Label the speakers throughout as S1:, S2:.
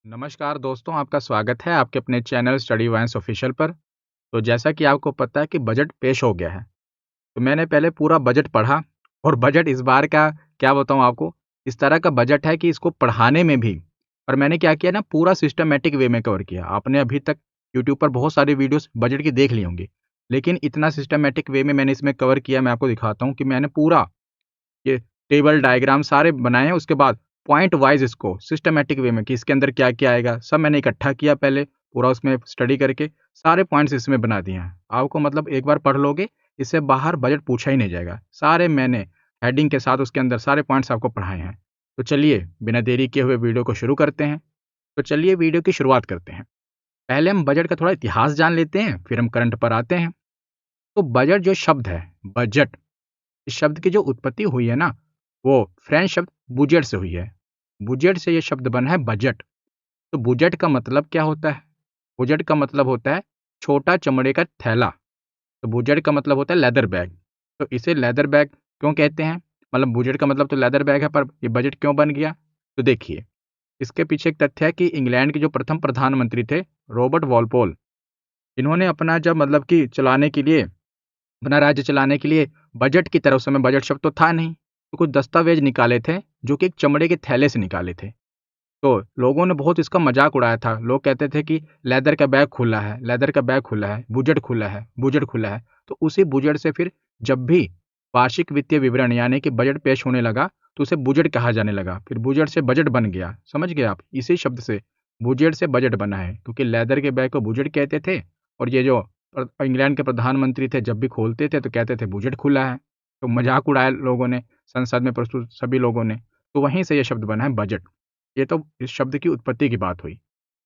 S1: नमस्कार दोस्तों, आपका स्वागत है आपके अपने चैनल स्टडी वाइन्स ऑफिशियल पर। तो जैसा कि आपको पता है कि बजट पेश हो गया है, तो मैंने पहले पूरा बजट पढ़ा और बजट इस बार का क्या बताऊँ आपको, इस तरह का बजट है कि इसको पढ़ाने में भी और मैंने क्या किया ना पूरा सिस्टमैटिक वे में कवर किया। आपने अभी तक यूट्यूब पर बहुत सारी वीडियोस बजट की देख ली होंगी, लेकिन इतना सिस्टमैटिक वे में मैंने इसमें कवर किया। मैं आपको दिखाता हूँ कि मैंने पूरा ये टेबल डायग्राम सारे बनाए हैं, उसके बाद पॉइंट वाइज इसको सिस्टमैटिक वे में कि इसके अंदर क्या-क्या आएगा, सब मैंने इकट्ठा किया पहले, पूरा उसमें स्टडी करके सारे पॉइंट्स इसमें बना दिए हैं। आपको मतलब एक बार पढ़ लोगे, इससे बाहर बजट पूछा ही नहीं जाएगा। सारे मैंने हेडिंग के साथ उसके अंदर सारे पॉइंट्स आपको पढ़ाए हैं। तो चलिए, बिना देरी किए हुए वीडियो को शुरू करते हैं। तो चलिए वीडियो की शुरुआत करते हैं। पहले हम बजट का थोड़ा इतिहास जान लेते हैं, फिर हम करंट पर आते हैं। तो बजट जो शब्द है, बजट, इस शब्द की जो उत्पत्ति हुई है ना, वो फ्रेंच शब्द बुजेट से हुई है। बुजेट से ये शब्द बना है बजट। तो बुजेट का मतलब क्या होता है? बुजेट का मतलब होता है छोटा चमड़े का थैला। तो बुजेट का मतलब होता है लेदर बैग। तो इसे लेदर बैग क्यों कहते हैं? मतलब बुजेट का मतलब तो लेदर बैग है, पर ये बजट क्यों बन गया? तो देखिए, इसके पीछे एक तथ्य है कि इंग्लैंड के जो प्रथम प्रधानमंत्री थे, रॉबर्ट वॉलपोल, इन्होंने अपना जब मतलब कि चलाने के लिए अपना राज्य चलाने के लिए बजट की तरह, उस समय बजट शब्द तो था नहीं, तो कुछ दस्तावेज निकाले थे जो कि एक चमड़े के थैले से निकाले थे। तो लोगों ने बहुत इसका मजाक उड़ाया था। लोग कहते थे कि लेदर का बैग खुला है, लेदर का बैग खुला है, बुजेट खुला है, बुजेट खुला है। तो उसी बुजेट से फिर जब भी वार्षिक वित्तीय विवरण यानी कि बजट पेश होने लगा, तो उसे बुजेट कहा जाने लगा। फिर बुजेट से बजट बन गया। समझ गए आप? इसी शब्द से बुजेट से बजट बना है, क्योंकि लेदर के बैग को बुजेट कहते थे और ये जो इंग्लैंड के प्रधानमंत्री थे, जब भी खोलते थे तो कहते थे बुजेट खुला है। तो मजाक उड़ाया लोगों ने, संसद में प्रस्तुत सभी लोगों ने। तो वहीं से ये शब्द बना है बजट। ये तो इस शब्द की उत्पत्ति की बात हुई।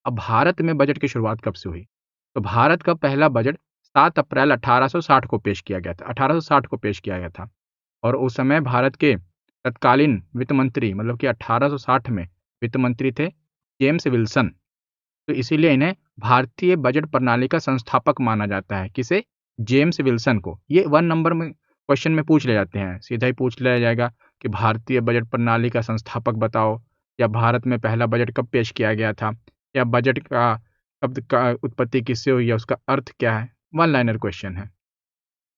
S1: अब भारत में बजट की शुरुआत कब से हुई? तो भारत का पहला बजट 7 अप्रैल 1860 को पेश किया गया था। 1860 को पेश किया गया था और उस समय भारत के तत्कालीन वित्त मंत्री, मतलब कि 1860 में वित्त मंत्री थे जेम्स विल्सन। तो इसीलिए इन्हें भारतीय बजट प्रणाली का संस्थापक माना जाता है। किसे? जेम्स विल्सन को। ये 1 नंबर में क्वेश्चन में पूछ ले जाते हैं। सीधा ही पूछ लिया जाएगा कि भारतीय बजट प्रणाली का संस्थापक बताओ, या भारत में पहला बजट कब पेश किया गया था, या बजट का शब्द का उत्पत्ति किससे हुई है, उसका अर्थ क्या है? वन लाइनर क्वेश्चन है।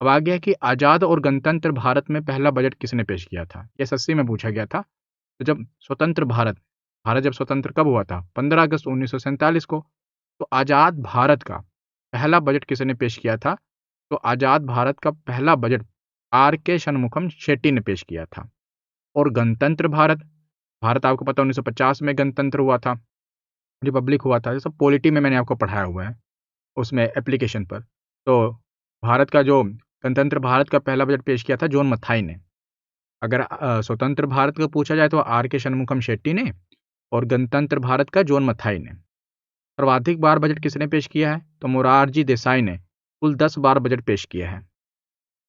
S1: अब आ गया कि आज़ाद और गणतंत्र भारत में पहला बजट किसने पेश किया था? ये एसएससी में पूछा गया था। तो जब स्वतंत्र भारत भारत जब स्वतंत्र कब हुआ था? 15 अगस्त 1947 को। तो आज़ाद भारत का पहला बजट किसने पेश किया था? तो आज़ाद भारत का पहला बजट आर के शनमुखम शेट्टी ने पेश किया था। और गणतंत्र भारत, भारत आपको पता है 1950 में गणतंत्र हुआ था, रिपब्लिक हुआ था। ये सब पॉलिटी में मैंने आपको पढ़ाया हुआ है, उसमें एप्लीकेशन पर। तो भारत का जो गणतंत्र भारत का पहला बजट पेश किया था जॉन मथाई ने। अगर स्वतंत्र भारत का पूछा जाए तो आर के शनमुखम शेट्टी ने, और गणतंत्र भारत का जॉन मथाई ने। सर्वाधिक बार बजट किसने पेश किया है? तो मोरारजी देसाई ने कुल 10 बार बजट पेश किया है।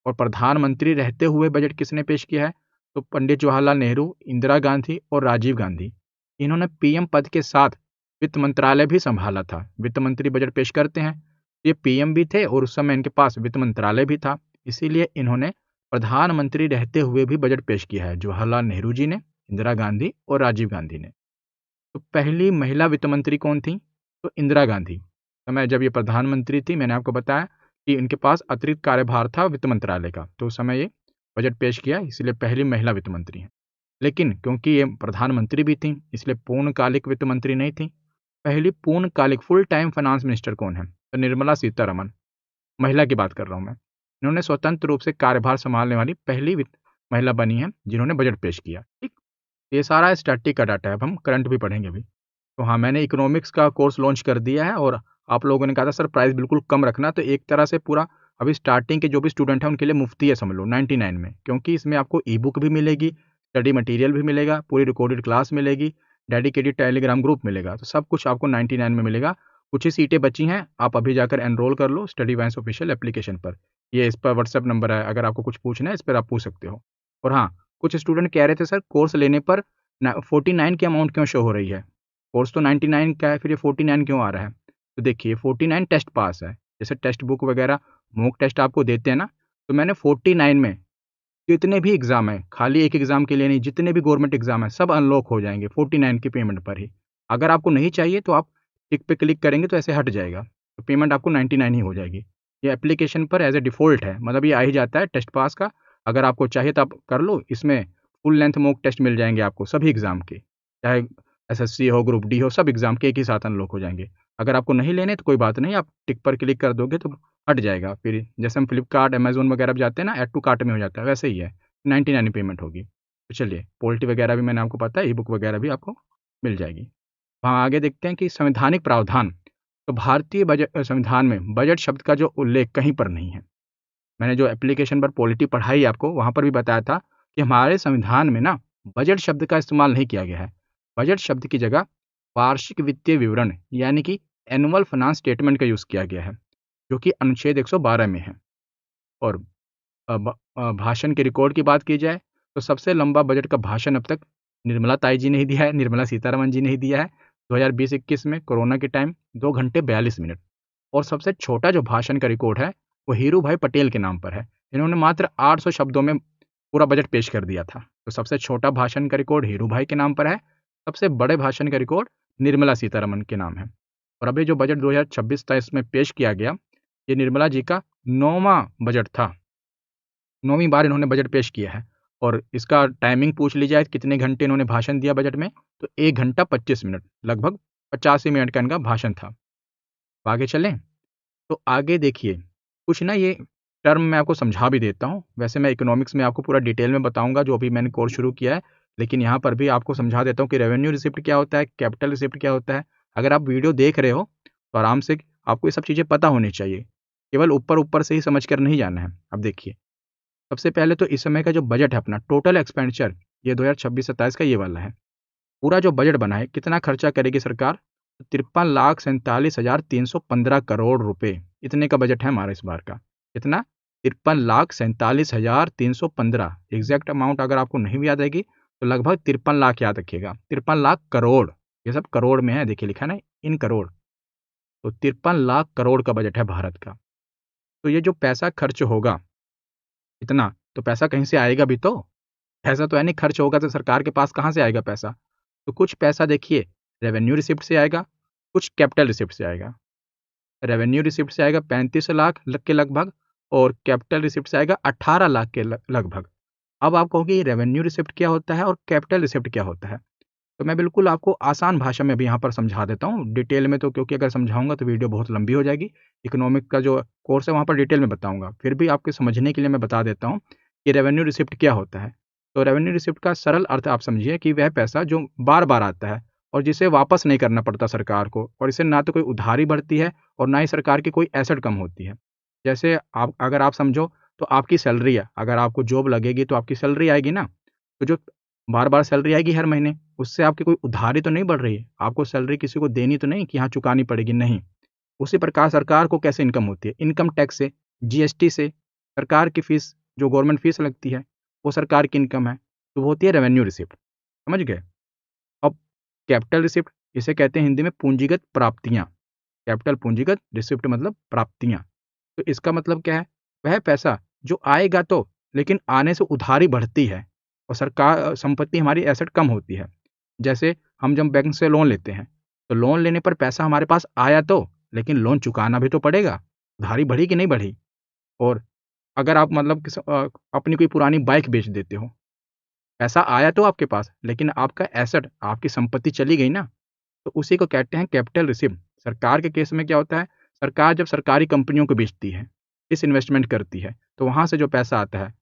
S1: और प्रधानमंत्री रहते हुए बजट किसने पेश किया है? तो पंडित जवाहरलाल नेहरू, इंदिरा गांधी और राजीव गांधी। इन्होंने पीएम पद के साथ वित्त मंत्रालय भी संभाला था। वित्त मंत्री बजट पेश करते हैं, ये पीएम भी थे और उस समय इनके पास वित्त मंत्रालय भी था। इसीलिए इन्होंने प्रधानमंत्री रहते हुए भी बजट पेश किया है, जवाहरलाल नेहरू जी ने, इंदिरा गांधी और राजीव गांधी ने। तो पहली महिला वित्त मंत्री कौन थी? तो इंदिरा गांधी। समय जब ये प्रधानमंत्री थी, मैंने आपको बताया कि इनके पास अतिरिक्त कार्यभार था वित्त मंत्रालय का, तो उस समय ये बजट पेश किया, इसलिए पहली महिला वित्त मंत्री हैं। लेकिन क्योंकि ये प्रधानमंत्री भी थी, इसलिए पूर्णकालिक वित्त मंत्री नहीं थी। पहली पूर्णकालिक फुल टाइम फाइनेंस मिनिस्टर कौन है? तो निर्मला सीतारमन, महिला की बात कर रहा हूँ मैं। इन्होंने स्वतंत्र रूप से कार्यभार संभालने वाली पहली वित्त महिला बनी है जिन्होंने बजट पेश किया। ठीक, ये सारा स्टैटिक का डाटा है। अब हम करंट भी पढ़ेंगे अभी। तो हाँ, मैंने इकोनॉमिक्स का कोर्स लॉन्च कर दिया है और आप लोगों ने कहा था सर प्राइस बिल्कुल कम रखना, तो एक तरह से पूरा अभी स्टार्टिंग के जो भी स्टूडेंट हैं उनके लिए मुफ्ती है समझ लो 99 में, क्योंकि इसमें आपको ई बुक भी मिलेगी, स्टडी मटेरियल भी मिलेगा, पूरी रिकॉर्डेड क्लास मिलेगी, डेडिकेटेड टेलीग्राम ग्रुप मिलेगा। तो सब कुछ आपको 99 में मिलेगा। कुछ ही सीटें बची हैं, आप अभी जाकर एनरोल कर लो स्टडी वाइन्स ऑफिशियल एप्लीकेशन पर। ये इस पर व्हाट्सएप नंबर है, अगर आपको कुछ पूछना है इस पर आप पूछ सकते हो। और हाँ, कुछ स्टूडेंट कह रहे थे सर कोर्स लेने पर 49 की अमाउंट क्यों शो हो रही है? कोर्स तो 99 का है, फिर ये 49 क्यों आ रहा है? तो देखिए 49 टेस्ट पास है। जैसे टेक्स्ट बुक वगैरह मॉक टेस्ट आपको देते हैं ना, तो मैंने 49 में जितने भी एग्ज़ाम हैं, खाली एक एग्ज़ाम के लिए नहीं, जितने भी गवर्नमेंट एग्ज़ाम हैं, सब अनलॉक हो जाएँगे 49 की पेमेंट पर ही। अगर आपको नहीं चाहिए तो आप टिक पे क्लिक करेंगे तो ऐसे हट जाएगा, तो पेमेंट आपको 99 ही हो जाएगी। ये एप्लीकेशन पर एज ए डिफ़ॉल्ट है, मतलब ये आ ही जाता है टेस्ट पास का। अगर आपको चाहिए तो आप कर लो, इसमें फुल लेंथ मॉक टेस्ट मिल जाएंगे आपको सभी एग्ज़ाम के, चाहे एसएससी हो, ग्रुप डी हो, सब एग्ज़ाम के एक ही साथ अनलॉक हो जाएंगे। अगर आपको नहीं लेने तो कोई बात नहीं, आप टिक पर क्लिक कर दोगे तो हट जाएगा। फिर जैसे हम फ्लिपकार्ट, अमेज़न वगैरह पे जाते हैं ना, ऐड टू कार्ट में हो जाता है, वैसे ही है, 99 पेमेंट होगी। तो चलिए, पॉलिटी वगैरह भी मैंने आपको पता है, ई बुक वगैरह भी आपको मिल जाएगी। हाँ, आगे देखते हैं कि संवैधानिक प्रावधान। तो भारतीय संविधान में बजट शब्द का जो उल्लेख कहीं पर नहीं है। मैंने जो एप्लीकेशन पर पॉलिटी पढ़ाई आपको, वहाँ पर भी बताया था कि हमारे संविधान में ना बजट शब्द का इस्तेमाल नहीं किया गया है। बजट शब्द की जगह वार्षिक वित्तीय विवरण यानी कि एनुअल फाइनेंस स्टेटमेंट का यूज़ किया गया है, जो कि अनुच्छेद 112 में है। और भाषण के रिकॉर्ड की बात की जाए तो सबसे लंबा बजट का भाषण अब तक निर्मला ताई जी ने ही दिया है, निर्मला सीतारमण जी ने ही दिया है 2020-21 में कोरोना के टाइम 2 घंटे 42 मिनट। और सबसे छोटा जो भाषण का रिकॉर्ड है वो हीरू भाई पटेल के नाम पर है। इन्होंने मात्र 800 शब्दों में पूरा बजट पेश कर दिया था। तो सबसे छोटा भाषण का रिकॉर्ड हीरू भाई के नाम पर है, सबसे बड़े भाषण का रिकॉर्ड निर्मला सीतारमण के नाम है। और अभी जो बजट 2026-27 में पेश किया गया, ये निर्मला जी का 9वां बजट था। 9वीं बार इन्होंने बजट पेश किया है। और इसका टाइमिंग पूछ ली जाए कितने घंटे इन्होंने भाषण दिया बजट में, तो 1 घंटा 25 मिनट, लगभग 85 मिनट का इनका भाषण था। आगे चलें? तो आगे देखिए, कुछ ना ये टर्म मैं आपको समझा भी देता हूँ। वैसे मैं इकोनॉमिक्स में आपको पूरा डिटेल में बताऊँगा जो अभी मैंने कोर्स शुरू किया है, लेकिन यहाँ पर भी आपको समझा देता हूँ कि रेवेन्यू रिसिप्ट क्या होता है, कैपिटल रिसिप्ट क्या होता है। अगर आप वीडियो देख रहे हो, तो आराम से आपको ये सब चीज़ें पता होनी चाहिए। केवल ऊपर-ऊपर से ही समझ कर नहीं जाना है। अब देखिए, सबसे पहले तो इस समय का जो बजट है अपना टोटल एक्सपेंडिचर, ये 2026-27 का ये वाला है। पूरा जो बजट बना है, कितना खर्चा करेगी सरकार? 53,47,315 करोड़ रुपए, इतने का बजट है हमारा इस बार का। कितना? 53,47,315। एग्जैक्ट अमाउंट अगर आपको नहीं भी याद आएगी तो लगभग 53 लाख याद रखिएगा। 53 लाख करोड़, ये सब करोड़ में है, देखिए लिखा है ना इन करोड़। तो 53 लाख करोड़ का बजट है भारत का। तो ये जो पैसा खर्च होगा इतना, तो पैसा कहीं से आएगा भी तो। ऐसा तो है नहीं खर्च होगा तो सरकार के पास कहाँ से आएगा पैसा। तो कुछ पैसा देखिए रेवेन्यू रिसिप्ट से आएगा, कुछ कैपिटल रिसिप्ट से आएगा। रेवेन्यू रिसिप्ट से आएगा 35 लाख के लगभग, और कैपिटल रिसिप्ट से आएगा 18 लाख के लगभग। अब आप कहोगे ये रेवेन्यू रिसिप्ट क्या होता है और कैपिटल रिसिप्ट क्या होता है? तो मैं बिल्कुल आपको आसान भाषा में भी यहाँ पर समझा देता हूँ। डिटेल में तो क्योंकि अगर समझाऊँगा तो वीडियो बहुत लंबी हो जाएगी। इकोनॉमिक का जो कोर्स है वहाँ पर डिटेल में बताऊँगा। फिर भी आपके समझने के लिए मैं बता देता हूँ कि रेवेन्यू रिसिप्ट क्या होता है। तो रेवेन्यू रिसिप्ट का सरल अर्थ आप समझिए कि वह पैसा जो बार-बार आता है और जिसे वापस नहीं करना पड़ता सरकार को, और इससे ना तो कोई उधारी बढ़ती है और ना ही सरकार की कोई एसेट कम होती है। जैसे आप अगर आप समझो तो आपकी सैलरी है, अगर आपको जॉब लगेगी तो आपकी सैलरी आएगी ना, तो जो बार-बार सैलरी आएगी हर महीने, उससे आपकी कोई उधारी तो नहीं बढ़ रही है। आपको सैलरी किसी को देनी तो नहीं कि हाँ चुकानी पड़ेगी, नहीं। उसी प्रकार सरकार को कैसे इनकम होती है? इनकम टैक्स से, जीएसटी से, सरकार की फीस जो गवर्नमेंट फीस लगती है, वो सरकार की इनकम है, तो वो होती है रेवेन्यू रिसिप्ट, समझ गए? अब कैपिटल रिसिप्ट इसे कहते हैं हिंदी में पूंजीगत प्राप्तियाँ। कैपिटल पूंजीगत, रिसिप्ट मतलब प्राप्तियाँ। तो इसका मतलब क्या है? वह पैसा जो आएगा तो, लेकिन आने से उधारी बढ़ती है और सरकार संपत्ति हमारी एसेट कम होती है। जैसे हम जब बैंक से लोन लेते हैं, तो लोन लेने पर पैसा हमारे पास आया तो, लेकिन लोन चुकाना भी तो पड़ेगा। उधारी बढ़ी कि नहीं बढ़ी? और अगर आप मतलब अपनी कोई पुरानी बाइक बेच देते हो, पैसा आया तो आपके पास, लेकिन आपका एसेट, आपकी संपत्ति चली गई ना, तो उसी को कहते हैं कैपिटल रिसिप्ट। सरकार के केस में क्या होता है? सरकार जब सरकारी कंपनियों को बेचती है, डिसइन्वेस्टमेंट करती है, तो वहाँ से जो पैसा आता है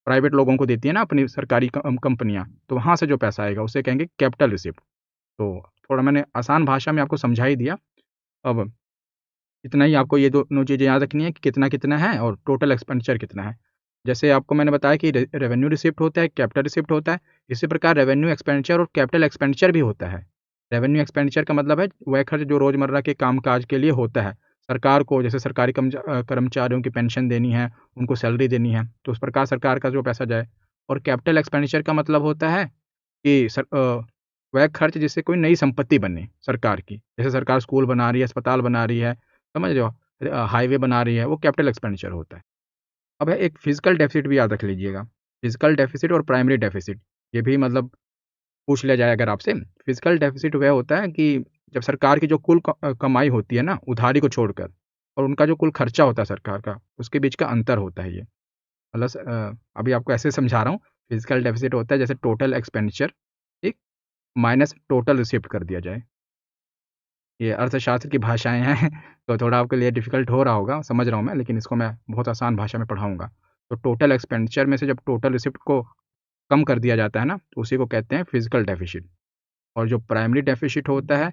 S1: प्राइवेट लोगों को देती है ना अपनी सरकारी कंपनियाँ, तो वहाँ से जो पैसा आएगा उसे कहेंगे कैपिटल रिसिप्ट। तो थोड़ा मैंने आसान भाषा में आपको समझा ही दिया। अब इतना ही आपको ये दोनों चीज़ें याद रखनी है कि कितना-कितना है और टोटल एक्सपेंडिचर कितना है। जैसे आपको मैंने बताया कि रेवेन्यू रिसिप्ट होता है, कैपिटल रिसिप्ट होता है, इसी प्रकार रेवेन्यू एक्सपेंडिचर और कैपिटल एक्सपेंडिचर भी होता है। रेवेन्यू एक्सपेंडिचर का मतलब है वह खर्च जो रोज़मर्रा के काम-काज के लिए होता है। सरकार को जैसे सरकारी कर्मचारियों की पेंशन देनी है, उनको सैलरी देनी है, तो उस प्रकार सरकार का जो पैसा जाए। और कैपिटल एक्सपेंडिचर का मतलब होता है कि वह खर्च जिससे कोई नई संपत्ति बने सरकार की। जैसे सरकार स्कूल बना रही है, अस्पताल बना रही है, समझ रहे हो? हाईवे बना रही है, वो कैपिटल एक्सपेंडिचर होता है। अब है एक फिजिकल डेफिसिट भी याद रख लीजिएगा। फिजिकल डेफिसिट और प्राइमरी डेफिसिट, ये भी मतलब पूछ लिया जाए अगर आपसे, फिजिकल डेफिसिट वह होता है कि जब सरकार की जो कुल कमाई होती है ना उधारी को छोड़कर, और उनका जो कुल खर्चा होता है सरकार का, उसके बीच का अंतर होता है ये। मतलब अभी आपको ऐसे समझा रहा हूँ। फिजिकल डेफिसिट होता है जैसे टोटल एक्सपेंडिचर, ठीक, माइनस टोटल रिसिप्ट कर दिया जाए। ये अर्थशास्त्र की भाषाएं हैं तो थोड़ा आपके लिए डिफिकल्ट हो रहा होगा, समझ रहा हूँ मैं, लेकिन इसको मैं बहुत आसान भाषा में पढ़ाऊंगा। तो टोटल एक्सपेंडिचर में से जब टोटल रिसिप्ट को कम कर दिया जाता है ना, तो उसी को कहते हैं फिजिकल डेफिसिट। और जो प्राइमरी डेफिसिट होता है,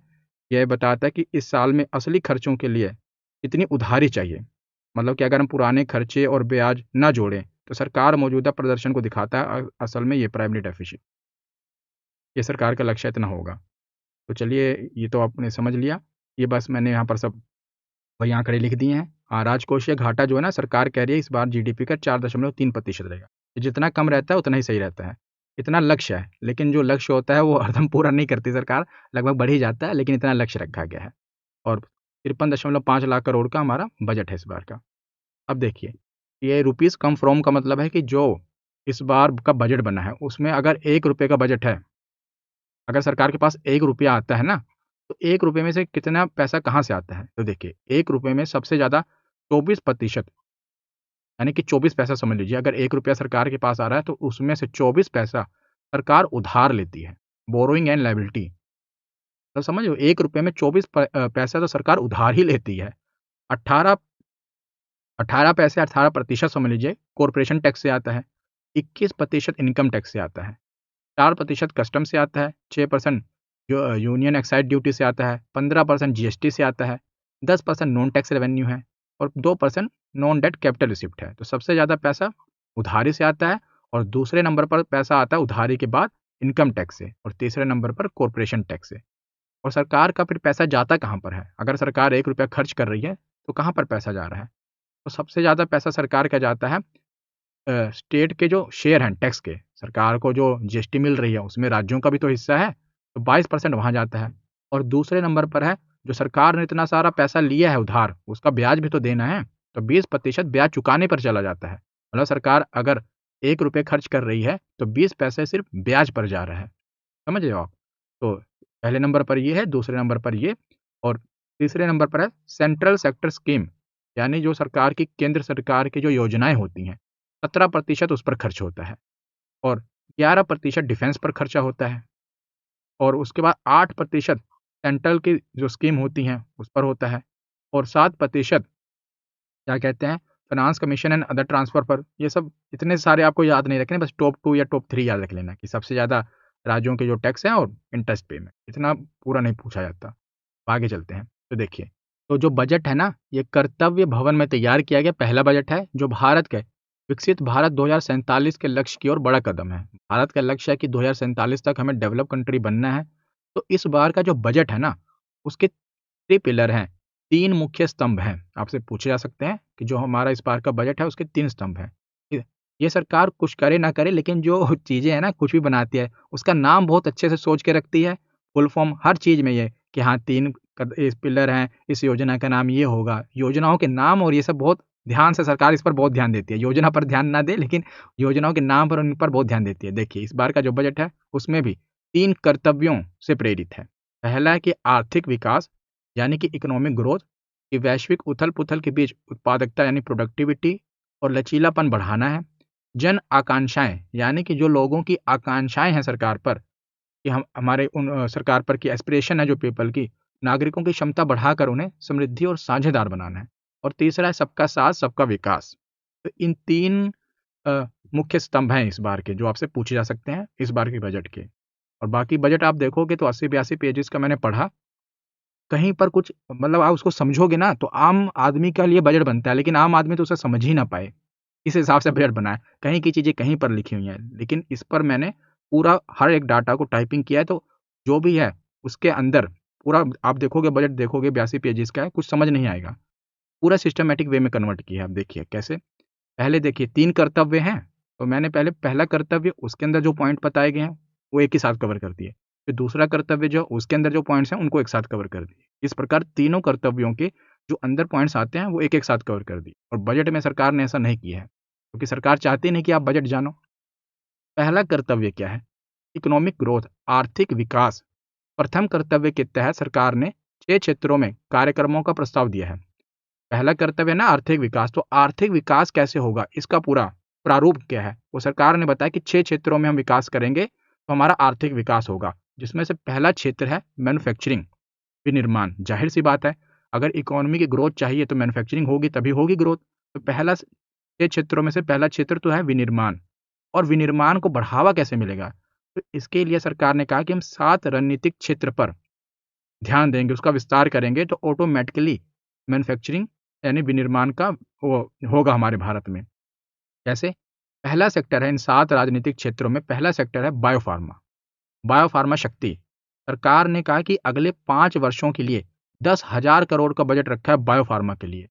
S1: यह बताता है कि इस साल में असली खर्चों के लिए कितनी उधारी चाहिए। मतलब कि अगर हम पुराने खर्चे और ब्याज ना जोड़ें तो सरकार मौजूदा प्रदर्शन को दिखाता है। असल में ये प्राइमरी डेफिसिट, ये सरकार का लक्ष्य इतना होगा। तो चलिए, ये तो आपने समझ लिया। ये बस मैंने यहाँ पर सब वही आंकड़े लिख दिए हैं। राजकोषीय घाटा जो है ना, सरकार कह रही है इस बार जीडीपी का 4.3% रहेगा। ये जितना कम रहता है उतना ही सही रहता है। इतना लक्ष्य है, लेकिन जो लक्ष्य होता है वो हरदम पूरा नहीं करती सरकार, लगभग बढ़ ही जाता है, लेकिन इतना लक्ष्य रखा गया है। और 53.5 लाख करोड़ का हमारा बजट है इस बार का। अब देखिए, ये रुपीज़ कम फ्रॉम का मतलब है कि जो इस बार का बजट बना है उसमें अगर 1 रुपये का बजट है, अगर सरकार के पास 1 रुपया आता है ना, तो 1 रुपये में से कितना पैसा कहाँ से आता है? तो देखिए, 1 रुपये में सबसे ज़्यादा 24%, यानी कि 24 पैसा समझ लीजिए। अगर 1 रुपया सरकार के पास आ रहा है तो उसमें से 24 पैसा सरकार उधार लेती है, बोरोइंग एंड लायबिलिटी। तो समझ रहे हो, 1 रुपये में 24 पैसा तो सरकार उधार ही लेती है। 18 18 पैसे, 18% समझ लीजिए कॉर्पोरेशन टैक्स से आता है, 21% इनकम टैक्स से आता है, 4% कस्टम से आता है, 6% जो यूनियन एक्साइज ड्यूटी से आता है, 15% जीएसटी से आता है, 10% नॉन टैक्स रेवेन्यू है, और 2% नॉन डेट कैपिटल रिसिप्ट है। तो सबसे ज़्यादा पैसा उधारी से आता है, और दूसरे नंबर पर पैसा आता है उधारी के बाद इनकम टैक्स से, और तीसरे नंबर पर कॉर्पोरेशन टैक्स से। और सरकार का फिर पैसा जाता कहाँ पर है? अगर सरकार 1 रुपया खर्च कर रही है तो कहाँ पर पैसा जा रहा है? तो सबसे ज़्यादा पैसा सरकार का जाता है स्टेट के जो शेयर हैं टैक्स के, सरकार को जो जीएसटी मिल रही है उसमें राज्यों का भी तो हिस्सा है, तो 22% वहाँ जाता है। और दूसरे नंबर पर है, जो सरकार ने इतना सारा पैसा लिया है उधार, उसका ब्याज भी तो देना है, तो 20% ब्याज चुकाने पर चला जाता है। मतलब सरकार अगर 1 रुपये खर्च कर रही है तो 20 पैसे सिर्फ ब्याज पर जा रहा है। समझ रहे हो आप? तो पहले नंबर पर ये है, दूसरे नंबर पर ये, और तीसरे नंबर पर है सेंट्रल सेक्टर स्कीम, यानी जो सरकार की, केंद्र सरकार की जो योजनाएँ होती हैं, 17% उस पर खर्च होता है, और 11% डिफेंस पर खर्चा होता है, और उसके बाद 8% सेंट्रल की जो स्कीम होती हैं उस पर होता है, और 7% क्या कहते हैं, finance commission and other transfer पर। ये सब इतने सारे आपको याद नहीं रखने, बस टॉप 2 या टॉप 3 याद रख लेना कि सबसे ज़्यादा राज्यों के जो टैक्स हैं और इंटरेस्ट पे में, इतना पूरा नहीं पूछा जाता। आगे चलते हैं। तो देखिए, तो जो बजट है ना, ये कर्तव्य भवन में तैयार किया गया पहला बजट है, जो भारत के विकसित भारत 2047 के लक्ष्य की ओर बड़ा कदम है। भारत का लक्ष्य है कि 2047 तक हमें डेवलप कंट्री बनना है। तो इस बार का जो बजट है ना, उसके 3 पिलर हैं, 3 मुख्य स्तंभ हैं। आपसे पूछे जा सकते हैं कि जो हमारा इस बार का बजट है उसके 3 स्तंभ हैं। ठीक है? ये सरकार कुछ करे ना करे, लेकिन जो चीज़ें हैं ना, कुछ भी बनाती है, उसका नाम बहुत अच्छे से सोच के रखती है। फुल फॉर्म हर चीज़ में ये कि हाँ, 3 इस पिलर हैं, इस योजना का नाम ये होगा। योजनाओं के नाम और ये सब बहुत ध्यान से सरकार इस पर बहुत ध्यान देती है। योजना पर ध्यान ना दे, लेकिन योजनाओं के नाम पर, उन पर बहुत ध्यान देती है। देखिए, इस बार का जो बजट है उसमें भी 3 कर्तव्यों से प्रेरित है। पहला है कि आर्थिक विकास, यानी कि इकोनॉमिक ग्रोथ, कि वैश्विक उथल-पुथल के बीच उत्पादकता यानी प्रोडक्टिविटी और लचीलापन बढ़ाना है। जन आकांक्षाएँ, यानी कि जो लोगों की आकांक्षाएँ हैं सरकार पर, कि हम हमारे उन सरकार पर की एस्पिरेशन है जो पीपल की, नागरिकों की क्षमता बढ़ाकर उन्हें समृद्धि और साझेदार बनाना है। और तीसरा है सबका साथ सबका विकास। तो इन 3 मुख्य स्तंभ हैं इस बार के, जो आपसे पूछे जा सकते हैं इस बार के बजट के। और बाकी बजट आप देखोगे तो 80-82 पेजेज़ का मैंने पढ़ा। कहीं पर कुछ, मतलब आप उसको समझोगे ना तो आम आदमी के लिए बजट बनता है, लेकिन आम आदमी तो उसे समझ ही ना पाए, इस हिसाब से बजट बना है। कहीं की चीज़ें कहीं पर लिखी हुई हैं, लेकिन इस पर मैंने पूरा हर एक डाटा को टाइपिंग किया है, तो जो भी है उसके अंदर पूरा आप देखोगे, बजट देखोगे 82 पेजेज़ का है, कुछ समझ नहीं आएगा। पूरा सिस्टमैटिक वे में कन्वर्ट किया है। आप देखिए कैसे। पहले देखिए 3 कर्तव्य हैं, तो मैंने पहले पहला कर्तव्य उसके अंदर जो पॉइंट बताए गए हैं, वो एक ही साथ कवर कर दिए। फिर दूसरा कर्तव्य जो उसके अंदर जो पॉइंट्स हैं, उनको एक साथ कवर कर दिए। इस प्रकार तीनों कर्तव्यों के जो अंदर पॉइंट्स आते हैं, वो एक-एक साथ कवर कर दिए। और बजट में सरकार ने ऐसा नहीं किया है, क्योंकि सरकार चाहती नहीं कि आप बजट जानो। पहला कर्तव्य क्या है? इकोनॉमिक ग्रोथ, आर्थिक विकास प्रथम कर्तव्य के तहत सरकार ने 6 क्षेत्रों में कार्यक्रमों का प्रस्ताव दिया है। पहला कर्तव्य है ना आर्थिक विकास, तो आर्थिक विकास कैसे होगा इसका पूरा प्रारूप क्या है, वो सरकार ने बताया कि 6 क्षेत्रों में हम विकास करेंगे तो हमारा आर्थिक विकास होगा, जिसमें से पहला क्षेत्र है मैन्युफैक्चरिंग, विनिर्माण। जाहिर सी बात है, अगर इकोनॉमी की ग्रोथ चाहिए तो मैन्युफैक्चरिंग होगी तभी होगी ग्रोथ। तो पहला 6 क्षेत्रों में से पहला क्षेत्र तो है विनिर्माण। और विनिर्माण को बढ़ावा कैसे मिलेगा, तो इसके लिए सरकार ने कहा कि हम 7 रणनीतिक क्षेत्र पर ध्यान देंगे, उसका विस्तार करेंगे तो ऑटोमेटिकली मैन्युफैक्चरिंग यानी विनिर्माण का वो होगा हमारे भारत में। जैसे पहला सेक्टर है इन 7 राजनीतिक क्षेत्रों में, पहला सेक्टर है बायोफार्मा। बायोफार्मा शक्ति। सरकार ने कहा कि अगले 5 वर्षों के लिए 10,000 करोड़ का बजट रखा है बायोफार्मा के लिए।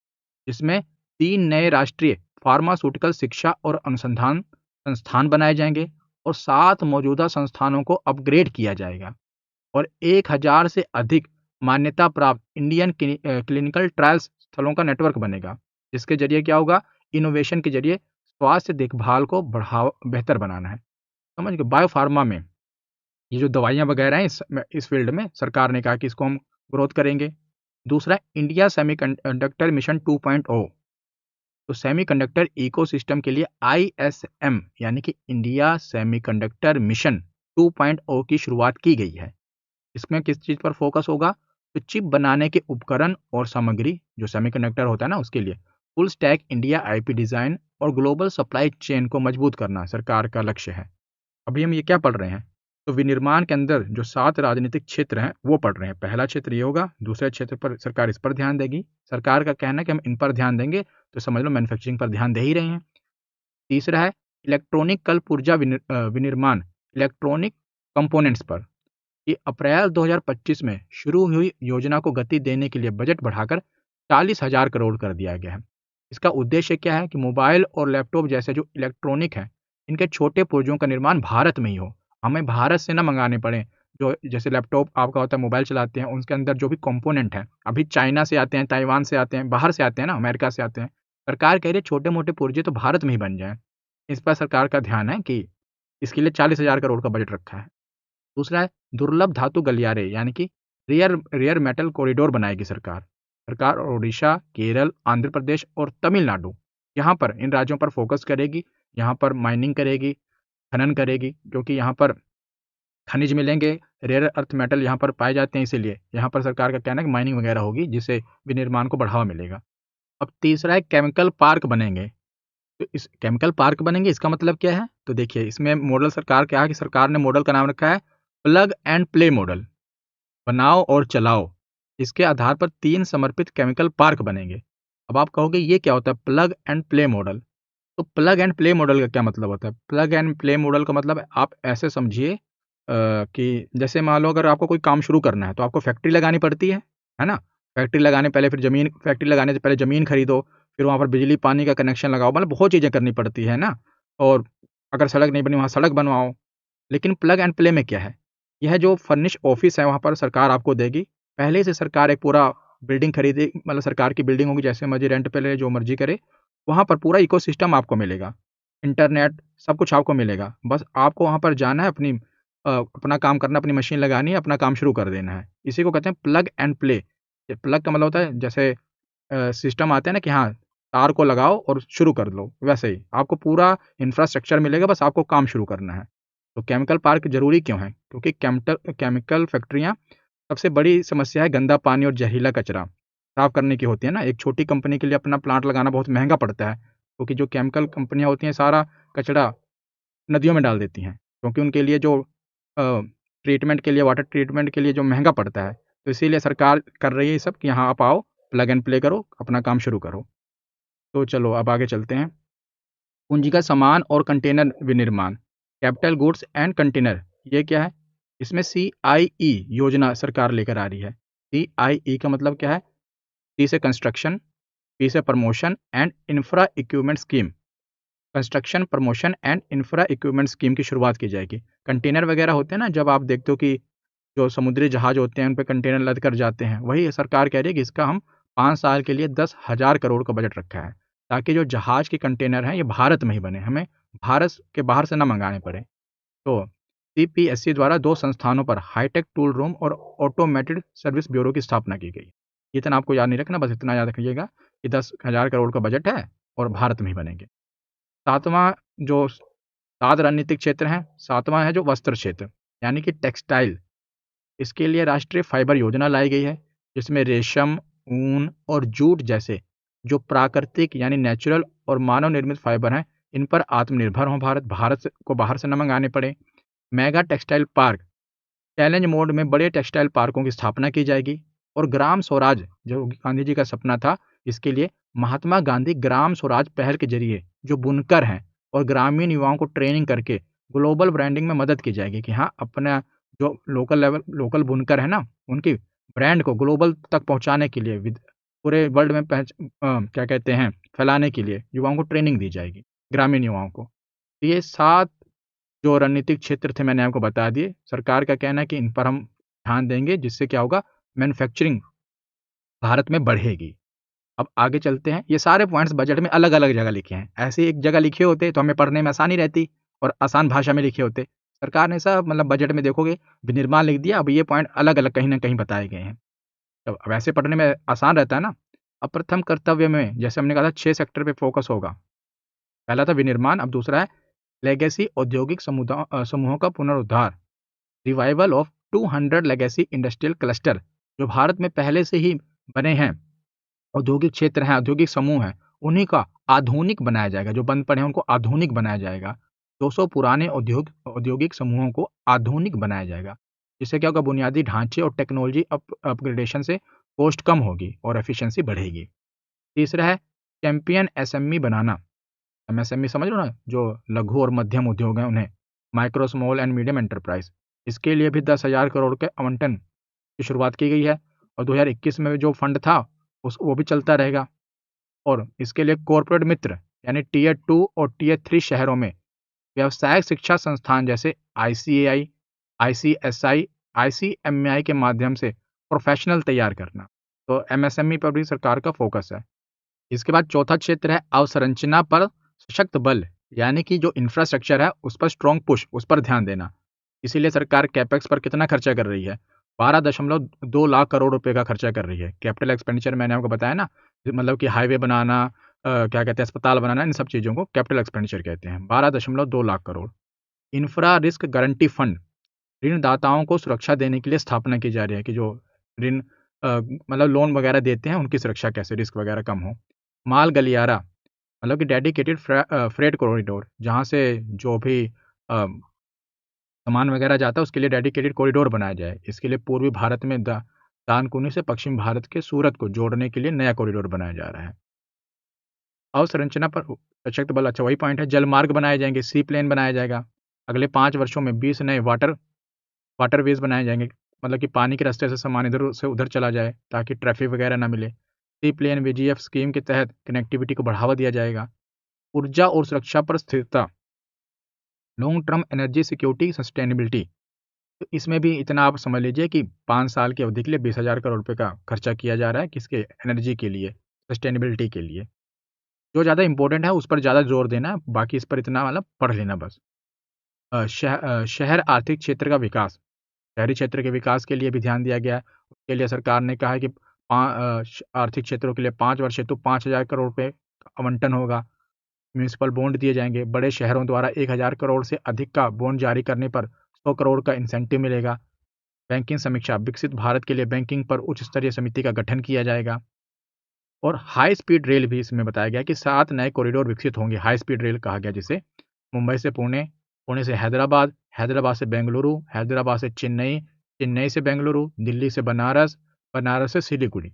S1: इसमें 3 नए राष्ट्रीय फार्मास्यूटिकल शिक्षा और अनुसंधान संस्थान बनाए जाएंगे और 7 मौजूदा संस्थानों को अपग्रेड किया जाएगा और 1,000 से अधिक मान्यता प्राप्त इंडियन क्लिनिकल ट्रायल्स स्थलों का नेटवर्क बनेगा, जिसके जरिए क्या होगा, इनोवेशन के जरिए स्वास्थ्य देखभाल को बेहतर बनाना है। समझ गए? बायोफार्मा में ये जो दवाइयाँ वगैरह हैं इस फील्ड में सरकार ने कहा कि इसको हम ग्रोथ करेंगे। दूसरा, इंडिया सेमीकंडक्टर मिशन 2.0। तो सेमीकंडक्टर इकोसिस्टम के लिए ISM यानी कि इंडिया सेमीकंडक्टर मिशन 2.0 की शुरुआत की गई है। इसमें किस चीज़ पर फोकस होगा, तो चिप बनाने के उपकरण और सामग्री जो सेमीकंडक्टर होता है ना उसके लिए full stack India IP design और ग्लोबल सप्लाई चेन को मजबूत करना सरकार का लक्ष्य है। अभी हम ये क्या पढ़ रहे हैं, तो विनिर्माण के अंदर जो 7 राजनीतिक क्षेत्र हैं वो पढ़ रहे हैं। पहला क्षेत्र ये होगा, दूसरे क्षेत्र पर सरकार इस पर ध्यान देगी। सरकार का कहना है कि हम इन पर ध्यान देंगे, तो समझ लो मैन्युफैक्चरिंग पर ध्यान दे ही रहे हैं। तीसरा है इलेक्ट्रॉनिक कल पुर्जा विनिर्माण, इलेक्ट्रॉनिक कंपोनेंट्स पर। कि अप्रैल 2025 में शुरू हुई योजना को गति देने के लिए बजट बढ़ाकर 40,000 करोड़ कर दिया गया है। इसका उद्देश्य क्या है कि मोबाइल और लैपटॉप जैसे जो इलेक्ट्रॉनिक हैं, इनके छोटे पुर्जों का निर्माण भारत में ही हो, हमें भारत से ना मंगाने पड़े। जो जैसे लैपटॉप आपका होता है, मोबाइल चलाते हैं, उसके अंदर जो भी कंपोनेंट हैं अभी चाइना से आते हैं, ताइवान से आते हैं, बाहर से आते हैं ना, अमेरिका से आते हैं। सरकार कह रही है छोटे मोटे पुर्जे तो भारत में ही बन जाएं। इस पर सरकार का ध्यान है कि इसके लिए 40,000 करोड़ का बजट रखा है। दूसरा है दुर्लभ धातु गलियारे यानी कि रेयर रेयर मेटल कॉरिडोर बनाएगी सरकार। सरकार ओडिशा, केरल, आंध्र प्रदेश और तमिलनाडु, यहाँ पर इन राज्यों पर फोकस करेगी। यहाँ पर माइनिंग करेगी, खनन करेगी, क्योंकि यहाँ पर खनिज मिलेंगे, रेयर अर्थ मेटल यहाँ पर पाए जाते हैं, इसीलिए यहाँ पर सरकार का कहना है कि माइनिंग वगैरह होगी जिससे विनिर्माण को बढ़ावा मिलेगा। अब तीसरा है केमिकल पार्क बनेंगे। तो इस केमिकल पार्क बनेंगे इसका मतलब क्या है, तो देखिए इसमें मॉडल सरकार क्या है कि सरकार ने मॉडल का नाम रखा है प्लग एंड प्ले मॉडल। बनाओ और चलाओ, इसके आधार पर 3 समर्पित केमिकल पार्क बनेंगे। अब आप कहोगे ये क्या होता है प्लग एंड प्ले मॉडल, तो प्लग एंड प्ले मॉडल का क्या मतलब होता है? प्लग एंड प्ले मॉडल का मतलब आप ऐसे समझिए कि जैसे मान लो अगर आपको कोई काम शुरू करना है तो आपको फैक्ट्री लगानी पड़ती है ना? फैक्ट्री लगाने पहले फिर ज़मीन फैक्ट्री लगाने से पहले ज़मीन खरीदो, फिर वहाँ पर बिजली पानी का कनेक्शन लगाओ, मतलब बहुत चीज़ें करनी पड़ती है ना? और अगर सड़क नहीं बनी वहाँ सड़क बनवाओ। लेकिन प्लग एंड प्ले में क्या है? यह जो फर्निश ऑफिस है वहाँ पर सरकार आपको देगी। पहले से सरकार एक पूरा बिल्डिंग खरीदे, मतलब सरकार की बिल्डिंग होगी, जैसे मर्जी रेंट पे ले, जो मर्जी करे। वहाँ पर पूरा इकोसिस्टम आपको मिलेगा, इंटरनेट सब कुछ आपको मिलेगा। बस आपको वहाँ पर जाना है, अपना काम करना, अपनी मशीन लगानी है, अपना काम शुरू कर देना है। इसी को कहते हैं प्लग एंड प्ले। ये प्लग का मतलब होता है जैसे सिस्टम आते हैं ना कि हाँ, तार को लगाओ और शुरू कर लो, वैसे ही आपको पूरा इंफ्रास्ट्रक्चर मिलेगा, बस आपको काम शुरू करना है। तो केमिकल पार्क ज़रूरी क्यों है? क्योंकि केमिकल फैक्ट्रियाँ सबसे बड़ी समस्या है गंदा पानी और जहरीला कचरा साफ़ करने की होती है ना। एक छोटी कंपनी के लिए अपना प्लांट लगाना बहुत महँगा पड़ता है, क्योंकि जो केमिकल कंपनियाँ होती हैं सारा कचरा नदियों में डाल देती हैं, क्योंकि उनके लिए जो ट्रीटमेंट के लिए, वाटर ट्रीटमेंट के लिए जो महँगा पड़ता है। तो इसीलिए सरकार कर रही है ये सब कि यहाँ आप आओ, प्लग एंड प्ले करो, अपना काम शुरू करो। तो चलो अब आगे चलते हैं। पूंजीगत सामान और कंटेनर विनिर्माण, कैपिटल गुड्स एंड कंटेनर, ये क्या है? इसमें CIE योजना सरकार लेकर आ रही है। CIE का मतलब क्या है? C से कंस्ट्रक्शन, P से promotion and infra equipment scheme. Construction, promotion and infra equipment scheme की शुरुआत की जाएगी। कंटेनर वगैरह होते हैं ना, जब आप देखते हो कि जो समुद्री जहाज होते हैं उन पे कंटेनर लद कर जाते हैं, वही सरकार कह रही है कि इसका हम 5 साल के लिए 10,000 करोड़ का बजट रखा है, ताकि जो जहाज के कंटेनर हैं ये भारत में ही बने, हमें भारत के बाहर से ना मंगाने पड़े। तो सीपीएससी द्वारा 2 संस्थानों पर हाईटेक टूल रूम और ऑटोमेटेड सर्विस ब्यूरो की स्थापना की गई। इतना आपको याद नहीं रखना, बस इतना याद रखिएगा कि 10,000 करोड़ का बजट है और भारत में ही बनेंगे। 7वां जो 7 रणनीतिक क्षेत्र हैं, 7वां है जो वस्त्र क्षेत्र यानी कि टेक्सटाइल। इसके लिए राष्ट्रीय फाइबर योजना लाई गई है, जिसमें रेशम, ऊन और जूट जैसे जो प्राकृतिक यानी नेचुरल और मानव निर्मित फाइबर हैं, इन पर आत्मनिर्भर हो भारत को बाहर से न मंगाने पड़े। Mega textile park challenge mode में बड़े टेक्सटाइल पार्कों की स्थापना की जाएगी। और ग्राम स्वराज जो गांधी जी का सपना था, इसके लिए महात्मा गांधी ग्राम स्वराज पहल के जरिए जो बुनकर हैं और ग्रामीण युवाओं को ट्रेनिंग करके ग्लोबल ब्रांडिंग में मदद की जाएगी कि हाँ, अपना जो लोकल बुनकर है ना, उनकी ब्रांड को ग्लोबल तक पहुंचाने के लिए पूरे वर्ल्ड में क्या कहते हैं, फैलाने के लिए युवाओं को ट्रेनिंग दी जाएगी, ग्रामीण युवाओं को। तो ये 7 जो रणनीतिक क्षेत्र थे मैंने आपको बता दिए। सरकार का कहना है कि इन पर हम ध्यान देंगे, जिससे क्या होगा, मैन्युफैक्चरिंग भारत में बढ़ेगी। अब आगे चलते हैं। ये सारे पॉइंट्स बजट में अलग-अलग जगह लिखे हैं। ऐसे ही एक जगह लिखे होते तो हमें पढ़ने में आसानी रहती और आसान भाषा में लिखे होते। सरकार ने सब मतलब बजट में देखोगे विनिर्माण लिख दिया, अब ये पॉइंट अलग-अलग कहीं न कहीं बताए गए हैं। तो वैसे पढ़ने में आसान रहता है ना। अब प्रथम कर्तव्य में जैसे हमने कहा था 6 सेक्टर पे फोकस होगा। पहला था विनिर्माण, अब दूसरा है लेगेसी औद्योगिक समूहों का पुनरुद्धार, revival of 200 legacy industrial cluster जो भारत में पहले से ही बने हैं, औद्योगिक क्षेत्र हैं, औद्योगिक समूह हैं, उन्हीं का आधुनिक बनाया जाएगा। जो बंद पड़े हैं उनको आधुनिक बनाया जाएगा। 200 पुराने औद्योगिक समूहों को आधुनिक बनाया जाएगा। इससे क्या होगा, बुनियादी ढांचे और टेक्नोलॉजी अपग्रेडेशन से कॉस्ट कम होगी और एफिशिएंसी बढ़ेगी। तीसरा है चैंपियन एसएमई बनाना। एमएसएमई समझ लो ना, जो लघु और मध्यम उद्योग हैं उन्हें, micro small and medium enterprise. इसके लिए भी 10,000 करोड़ के आवंटन की शुरुआत की गई है और 2021 में जो फंड था वो भी चलता रहेगा। और इसके लिए कॉर्पोरेट मित्र यानी टीयर 2 और टीयर 3 शहरों में व्यावसायिक शिक्षा संस्थान जैसे आईसीएआई, आईसीएसआई, आईसीएमआई के माध्यम से प्रोफेशनल तैयार करना। तो एमएसएमई पर भी सरकार का फोकस है। इसके बाद चौथा क्षेत्र है अवसंरचना पर सशक्त बल, यानी कि जो इंफ्रास्ट्रक्चर है उस पर स्ट्रॉन्ग पुश, उस पर ध्यान देना। इसीलिए सरकार कैपेक्स पर कितना खर्चा कर रही है, 12.2 लाख करोड़ रुपए का खर्चा कर रही है। कैपिटल एक्सपेंडिचर मैंने आपको बताया ना, मतलब कि हाईवे बनाना, क्या कहते हैं, अस्पताल बनाना, इन सब चीज़ों को कैपिटल एक्सपेंडिचर कहते हैं। 12.2 lakh crore. Infra risk guarantee fund, ऋणदाताओं को सुरक्षा देने के लिए स्थापना की जा रही है कि जो ऋण मतलब लोन वगैरह देते हैं उनकी सुरक्षा कैसे, रिस्क वगैरह कम हो। माल गलियारा मतलब कि डेडिकेटेड फ्रेट कॉरिडोर, जहाँ से जो भी सामान वगैरह जाता है उसके लिए डेडिकेटेड कॉरिडोर बनाया जाए। इसके लिए पूर्वी भारत में दानकुनी से पश्चिम भारत के सूरत को जोड़ने के लिए नया कॉरिडोर बनाया जा रहा है। अवसंरचना पर सशक्त बल, अच्छा वही पॉइंट है। जल मार्ग बनाए जाएंगे, सी प्लेन बनाया जाएगा। अगले 5 वर्षों में 20 नए वाटरवेज बनाए जाएंगे, मतलब कि पानी के रास्ते से सामान इधर से उधर चला जाए ताकि ट्रैफिक वगैरह ना मिले। सी प्लेन वीजीएफ स्कीम के तहत कनेक्टिविटी को बढ़ावा दिया जाएगा। ऊर्जा और सुरक्षा पर स्थिरता, long term energy security sustainability. तो इसमें भी इतना आप समझ लीजिए कि 5 साल की अवधि के लिए 20,000 करोड़ रुपए का खर्चा किया जा रहा है, किसके, एनर्जी के लिए, सस्टेनेबिलिटी के लिए। जो ज़्यादा इंपॉर्टेंट है उस पर ज़्यादा जोर देना है, बाकी इस पर इतना मतलब पढ़ लेना बस। शहर आर्थिक क्षेत्र का विकास, शहरी क्षेत्र के विकास के लिए भी ध्यान दिया गया है। उसके लिए सरकार ने कहा है कि आर्थिक क्षेत्रों के लिए 5 वर्ष हेतु 5,000 करोड़ रुपए आवंटन होगा। म्यूनिसिपल बॉन्ड दिए जाएंगे। बड़े शहरों द्वारा 1,000 करोड़ से अधिक का बॉन्ड जारी करने पर 100 करोड़ का इंसेंटिव मिलेगा। बैंकिंग समीक्षा, विकसित भारत के लिए बैंकिंग पर उच्च स्तरीय समिति का गठन किया जाएगा। और हाई स्पीड रेल भी इसमें बताया गया कि 7 नए कॉरिडोर विकसित होंगे। हाई स्पीड रेल कहा गया जिसे, मुंबई से पुणे, पुणे से हैदराबाद, हैदराबाद से बेंगलुरु, हैदराबाद से चेन्नई, चेन्नई से बेंगलुरु, दिल्ली से बनारस, बनारस से सिलीगुड़ी।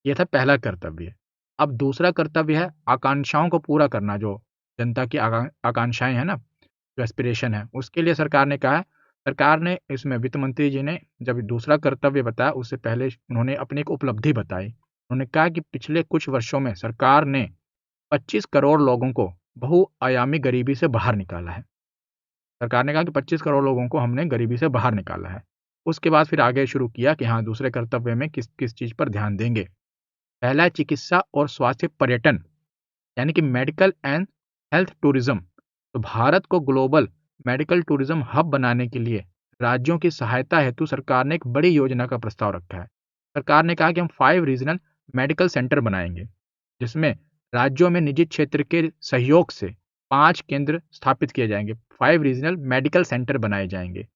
S1: यह था पहला कर्तव्य। अब दूसरा कर्तव्य है आकांक्षाओं को पूरा करना, जो जनता की आकांक्षाएं हैं ना, जो एस्पिरेशन है, उसके लिए सरकार ने कहा है। सरकार ने इसमें वित्त मंत्री जी ने जब दूसरा कर्तव्य बताया, उससे पहले उन्होंने अपनी एक उपलब्धि बताई। उन्होंने कहा कि पिछले कुछ वर्षों में सरकार ने 25 करोड़ लोगों को बहुआयामी गरीबी से बाहर निकाला है। सरकार ने कहा कि 25 करोड़ लोगों को हमने गरीबी से बाहर निकाला है। उसके बाद फिर आगे शुरू किया कि हाँ, दूसरे कर्तव्य में किस किस चीज़ पर ध्यान देंगे। पहला है चिकित्सा और स्वास्थ्य पर्यटन, यानी कि मेडिकल एंड हेल्थ टूरिज्म। तो भारत को ग्लोबल मेडिकल टूरिज्म हब बनाने के लिए राज्यों की सहायता हेतु सरकार ने एक बड़ी योजना का प्रस्ताव रखा है। सरकार ने कहा कि हम 5 रीजनल मेडिकल सेंटर बनाएंगे, जिसमें राज्यों में निजी क्षेत्र के सहयोग से 5 केंद्र स्थापित किए जाएंगे। 5 रीजनल मेडिकल सेंटर बनाए जाएंगे।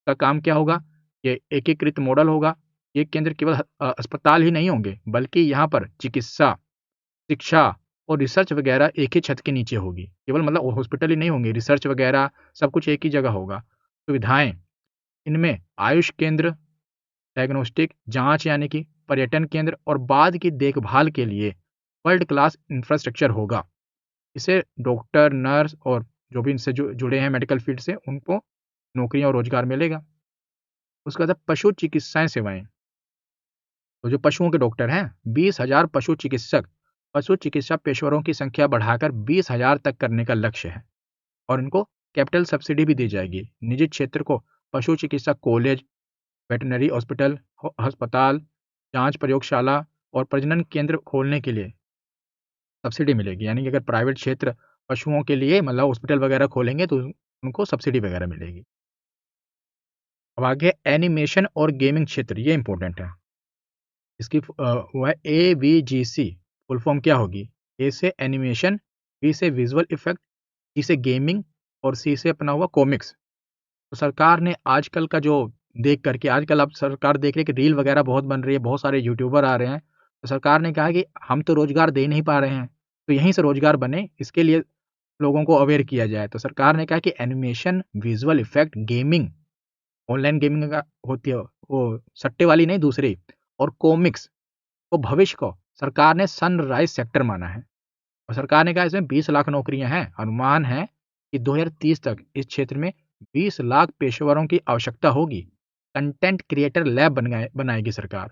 S1: का काम क्या होगा? ये एकीकृत मॉडल होगा। ये केंद्र केवल अस्पताल ही नहीं होंगे, बल्कि यहाँ पर चिकित्सा, शिक्षा और रिसर्च वगैरह एक ही छत के नीचे होगी। केवल मतलब हॉस्पिटल ही नहीं होंगे, रिसर्च वगैरह सब कुछ एक ही जगह होगा। सुविधाएं इनमें आयुष केंद्र, डायग्नोस्टिक जांच यानी कि पर्यटन केंद्र और बाद की देखभाल के लिए वर्ल्ड क्लास इंफ्रास्ट्रक्चर होगा। इसे डॉक्टर, नर्स और जो भी इनसे जुड़े हैं मेडिकल फील्ड से, उनको नौकरियां और रोजगार मिलेगा। उसके बाद पशु चिकित्साएं सेवाएं। तो जो पशुओं के डॉक्टर हैं, 20,000 पशु चिकित्सा पेशेवरों की संख्या बढ़ाकर 20,000 तक करने का लक्ष्य है। और इनको कैपिटल सब्सिडी भी दी जाएगी। निजी क्षेत्र को पशु चिकित्सा कॉलेज, वेटनरी हॉस्पिटल, अस्पताल, जांच प्रयोगशाला और प्रजनन केंद्र खोलने के लिए सब्सिडी मिलेगी। यानी कि अगर प्राइवेट क्षेत्र पशुओं के लिए मतलब हॉस्पिटल वगैरह खोलेंगे तो उनको सब्सिडी वगैरह मिलेगी। अब आगे एनिमेशन और गेमिंग क्षेत्र, ये इंपॉर्टेंट है। इसकी वो है AVGC। फुल फॉर्म क्या होगी? ए से एनिमेशन, बी से विजुअल इफेक्ट, जी से गेमिंग और सी से अपना हुआ कॉमिक्स। तो सरकार ने आजकल का जो देख करके, आजकल अब सरकार देख रही है कि रील वगैरह बहुत बन रही है, बहुत सारे यूट्यूबर आ रहे हैं। तो सरकार ने कहा कि हम तो रोजगार दे नहीं पा रहे हैं, तो यहीं से रोजगार बने, इसके लिए लोगों को अवेयर किया जाए। तो सरकार ने कहा कि animation, visual effect, gaming, online gaming का होती है वो सट्टे वाली नहीं, दूसरी, और कॉमिक्स को भविष्य को सरकार ने सनराइज सेक्टर माना है। और सरकार ने कहा इसमें 20 लाख नौकरियां हैं। अनुमान है कि 2030 तक इस क्षेत्र में 20 लाख पेशेवरों की आवश्यकता होगी। कंटेंट क्रिएटर लैब बनाएगी सरकार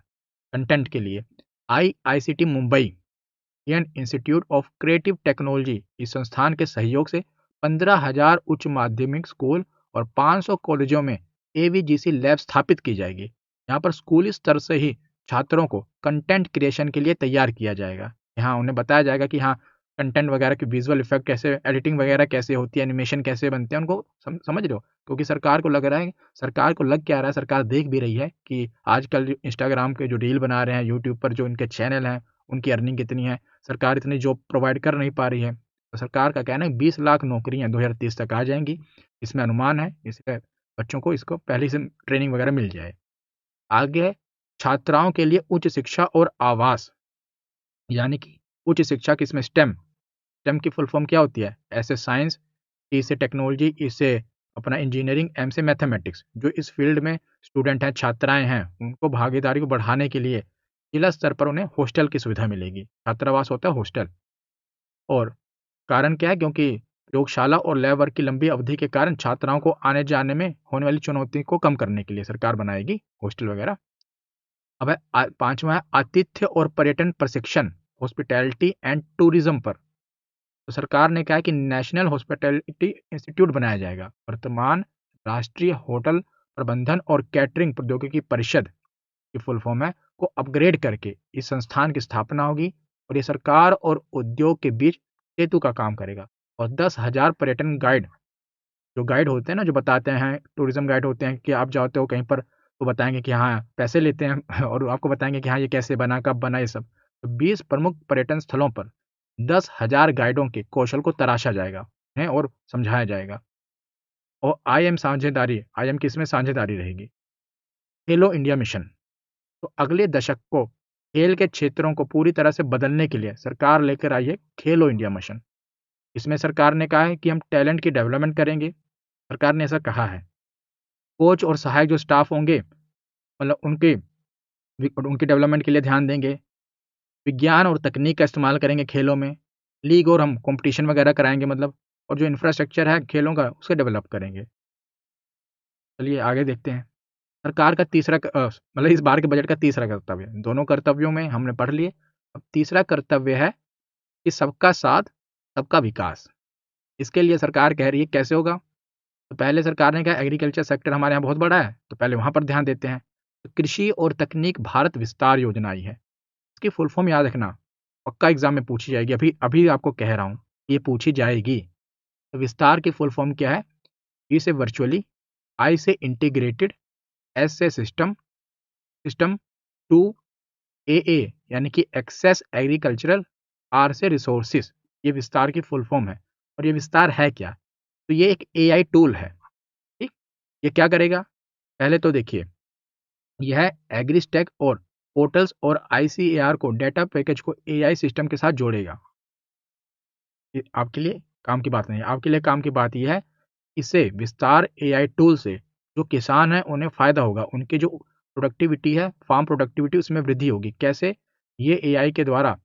S1: कंटेंट के लिए। IICT Mumbai, Indian institute of creative technology, इस संस्थान के सहयोग से 15,000 उच्च माध्यमिक स्कूल और 500 कॉलेजों में AVGC लैब स्थापित की जाएगी। यहाँ पर स्कूली स्तर से ही छात्रों को कंटेंट क्रिएशन के लिए तैयार किया जाएगा। यहाँ उन्हें बताया जाएगा कि हाँ, कंटेंट वगैरह की विजुअल इफेक्ट कैसे, एडिटिंग वगैरह कैसे होती है, एनिमेशन कैसे बनते हैं, उनको समझ रहे हो? क्योंकि सरकार को लग रहा है, सरकार को लग क्या रहा है, सरकार देख भी रही है कि आजकल इंस्टाग्राम के जो रील बना रहे हैं, यूट्यूब पर जो इनके चैनल हैं, उनकी अर्निंग कितनी है, सरकार इतनी जॉब प्रोवाइड कर नहीं पा रही है। तो सरकार का कहना है 20 लाख नौकरियां 2030 तक आ जाएंगी। इसमें अनुमान है इससे बच्चों को इसको पहले से ट्रेनिंग वगैरह मिल जाए। आगे है छात्राओं के लिए उच्च शिक्षा और आवास, यानी कि उच्च शिक्षा की इसमें स्टेम की फुल फॉर्म क्या होती है? ऐसे साइंस, टी से टेक्नोलॉजी, इससे अपना इंजीनियरिंग, एम से मैथमेटिक्स। जो इस फील्ड में स्टूडेंट हैं, छात्राएं हैं, उनको भागीदारी को बढ़ाने के लिए जिला स्तर पर उन्हें हॉस्टल की सुविधा मिलेगी। छात्रावास होता है हॉस्टल। और कारण क्या है? क्योंकि प्रयोगशाला और लैब वर्क की लंबी अवधि के कारण छात्राओं को आने जाने में होने वाली चुनौती को कम करने के लिए सरकार बनाएगी हॉस्टल वगैरह। अब है पांचवा है आतिथ्य और पर्यटन प्रशिक्षण, हॉस्पिटैलिटी एंड टूरिज्म पर। तो सरकार ने कहा है कि नेशनल हॉस्पिटैलिटी इंस्टीट्यूट बनाया जाएगा। वर्तमान राष्ट्रीय होटल प्रबंधन और कैटरिंग प्रौद्योगिकी परिषद की फुल फॉर्म है को अपग्रेड करके इस संस्थान की स्थापना होगी। और ये सरकार और उद्योग के बीच सेतु का काम करेगा। और 10,000 पर्यटन गाइड, जो गाइड होते हैं ना, जो बताते हैं, टूरिज्म गाइड होते हैं कि आप जाते हो कहीं पर तो बताएंगे कि हाँ, पैसे लेते हैं और आपको बताएंगे कि हाँ, ये कैसे बना, कब बना, ये सब। तो 20 प्रमुख पर्यटन स्थलों पर 10,000 गाइडों के कौशल को तराशा जाएगा है और समझाया जाएगा। और IM की इसमें साझेदारी रहेगी। खेलो इंडिया मिशन, तो अगले दशक को खेल के क्षेत्रों को पूरी तरह से बदलने के लिए सरकार लेकर आई है खेलो इंडिया मिशन। इसमें सरकार ने कहा है कि हम टैलेंट की डेवलपमेंट करेंगे। सरकार ने ऐसा कहा है। कोच और सहायक जो स्टाफ होंगे, मतलब उनकी डेवलपमेंट के लिए ध्यान देंगे। विज्ञान और तकनीक का इस्तेमाल करेंगे खेलों में। लीग और हम कंपटीशन वगैरह कराएंगे, मतलब, और जो इंफ्रास्ट्रक्चर है खेलों का उसको डेवलप करेंगे। चलिए आगे देखते हैं। सरकार का मतलब इस बार के बजट का तीसरा कर्तव्य, दोनों कर्तव्यों में हमने पढ़ लिए। अब तीसरा कर्तव्य है कि सबका साथ, सबका विकास। इसके लिए सरकार कह रही है कैसे होगा? तो पहले सरकार ने कहा एग्रीकल्चर सेक्टर हमारे यहाँ बहुत बड़ा है, तो पहले वहाँ पर ध्यान देते हैं। तो कृषि और तकनीक भारत विस्तार योजना आई है। इसकी फुल फॉर्म याद रखना, पक्का एग्जाम में पूछी जाएगी। अभी अभी आपको कह रहा हूँ, ये पूछी जाएगी। तो विस्तार की फुल फॉर्म क्या है? V से वर्चुअली, I से इंटीग्रेटेड, S से सिस्टम, सिस्टम 2 AA यानी कि एक्सेस एग्रीकल्चरल, R से रिसोर्सिस। ये विस्तार की फुल फॉर्म है। और ये विस्तार है क्या? तो ये एक AI टूल है। ठीक, ये क्या करेगा? पहले तो देखिए, यह एग्रीस्टैक और पोर्टल्स और ICAR को डेटा पैकेज को AI सिस्टम के साथ जोड़ेगा। ये आपके लिए काम की बात नहीं है। आपके लिए काम की बात यह है, इससे विस्तार AI टूल से जो किसान हैं उन्हें फ़ायदा होगा। उनकी जो प्रोडक्टिविटी है, फार्म प्रोडक्टिविटी, उसमें वृद्धि होगी। कैसे? ये AI के द्वारा,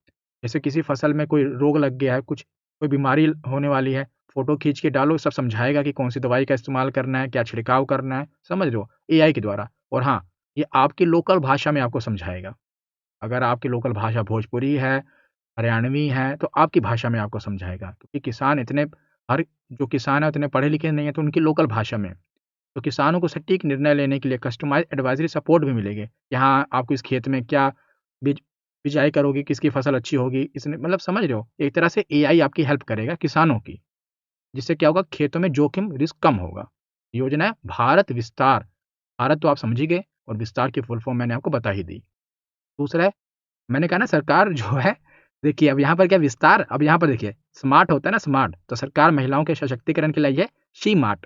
S1: जैसे किसी फसल में कोई रोग लग गया है, कुछ कोई बीमारी होने वाली है, फ़ोटो खींच के डालो, सब समझाएगा कि कौन सी दवाई का इस्तेमाल करना है, क्या छिड़काव करना है, समझ रहे हो? AI के द्वारा। और हाँ, ये आपकी लोकल भाषा में आपको समझाएगा। अगर आपकी लोकल भाषा भोजपुरी है, हरियाणवी है, तो आपकी भाषा में आपको समझाएगा। क्योंकि किसान इतने, हर जो किसान है उतने पढ़े लिखे नहीं है, तो उनकी लोकल भाषा में। तो किसानों को सटीक निर्णय लेने के लिए कस्टमाइज़ एडवाइज़री सपोर्ट भी मिलेगी। कि हाँ, आपको इस खेत में क्या बीज बिजाई करोगे, किसकी फसल अच्छी होगी, इसने मतलब समझ रहे हो? एक तरह से AI आपकी हेल्प करेगा किसानों की, जिससे क्या होगा, खेतों में जोखिम, रिस्क कम होगा। योजना है भारत विस्तार। भारत तो आप समझ ही गए, और विस्तार की फुल फॉर्म मैंने आपको बता ही दी। दूसरा है, मैंने कहा ना सरकार जो है, देखिए अब यहाँ पर क्या विस्तार, अब यहाँ पर देखिए स्मार्ट होता है ना, स्मार्ट, तो सरकार महिलाओं के सशक्तिकरण के लिए आई है शी मार्ट।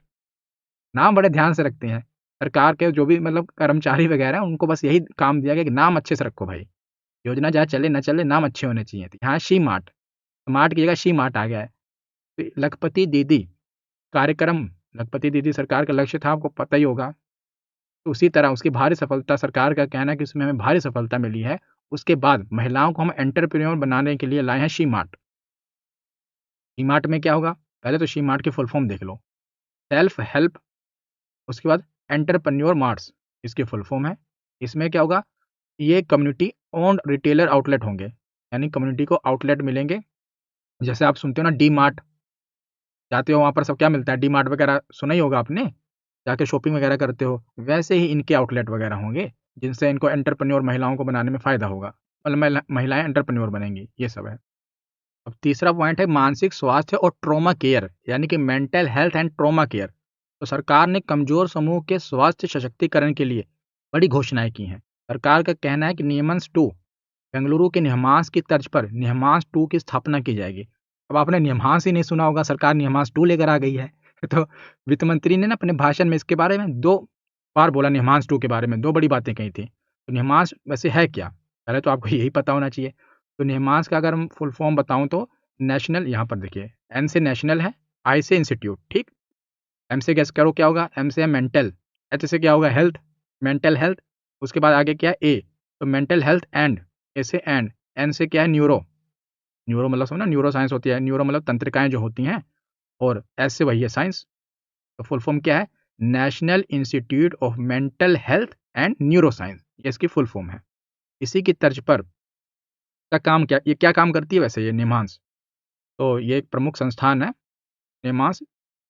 S1: नाम बड़े ध्यान से रखते हैं। सरकार के जो भी मतलब कर्मचारी वगैरह हैं, उनको बस यही काम दिया गया कि नाम अच्छे से रखो भाई। योजना चाहे चले ना चले, नाम अच्छे होने चाहिए। तो यहाँ शी मार्ट, स्मार्ट की जगह शी मार्ट आ गया है। तो लखपति दीदी कार्यक्रम, लखपति दीदी सरकार का लक्ष्य था, आपको पता ही होगा। तो उसी तरह उसकी भारी सफलता, सरकार का कहना है कि उसमें हमें भारी सफलता मिली है। उसके बाद महिलाओं को हम एंटरप्रेन्योर बनाने के लिए लाए हैं शी मार्ट। शी मार्ट में क्या होगा? पहले तो शी मार्ट की फुल फॉर्म देख लो। सेल्फ हेल्प, उसके बाद एंटरप्रेन्योर मार्ट्स, इसकी फुल फॉर्म है। इसमें क्या होगा? ये कम्युनिटी ओन्ड रिटेलर आउटलेट होंगे, यानी कम्युनिटी को आउटलेट मिलेंगे। जैसे आप सुनते हो ना डी मार्ट, जाते हो वहाँ पर सब क्या मिलता है, डी मार्ट वगैरह सुना ही होगा आपने, जाके शॉपिंग वगैरह करते हो। वैसे ही इनके आउटलेट वगैरह होंगे, जिनसे इनको एंटरप्रेन्योर महिलाओं को बनाने में फ़ायदा होगा। मतलब महिलाएं एंटरप्रेन्योर बनेंगी, ये सब है। अब तीसरा पॉइंट है मानसिक स्वास्थ्य और ट्रॉमा केयर, यानी कि mental health and trauma care. तो सरकार ने कमजोर समूह के स्वास्थ्य सशक्तिकरण के लिए बड़ी घोषणाएं की हैं। सरकार का कहना है कि नियमंस 2 बेंगलुरु के निहमांस की तर्ज पर निहमांस 2 की स्थापना की जाएगी। अब आपने निहमांस ही नहीं सुना होगा, सरकार निहमांस 2 लेकर आ गई है। तो वित्त मंत्री ने ना अपने भाषण में इसके बारे में 2 बार बोला, निहमांस 2 के बारे में 2 बड़ी बातें कही थी। तो निहमांस वैसे है क्या? पहले तो आपको यही पता होना चाहिए। तो निहमांस का अगर हम फुल फॉर्म बताऊँ तो नेशनल, यहाँ पर देखिए एन से नेशनल है, आई से इंस्टीट्यूट, ठीक? एम से गेस करो क्या होगा? एम से है मेंटल, एच से क्या होगा? Health, mental health. उसके बाद आगे क्या है? ए, तो मेंटल हेल्थ एंड, ए से एंड, एन से क्या है? न्यूरो, न्यूरो मतलब समझो ना, न्यूरो साइंस होती है, न्यूरो मतलब तंत्रिकाएं जो होती हैं, और एस से वही है साइंस। तो फुल फॉर्म क्या है? National institute of mental health and neuro science, ये इसकी फुल फॉर्म है। इसी की तर्ज पर का काम क्या, ये क्या काम करती है वैसे ये निमांस? तो ये एक प्रमुख संस्थान है निमांस।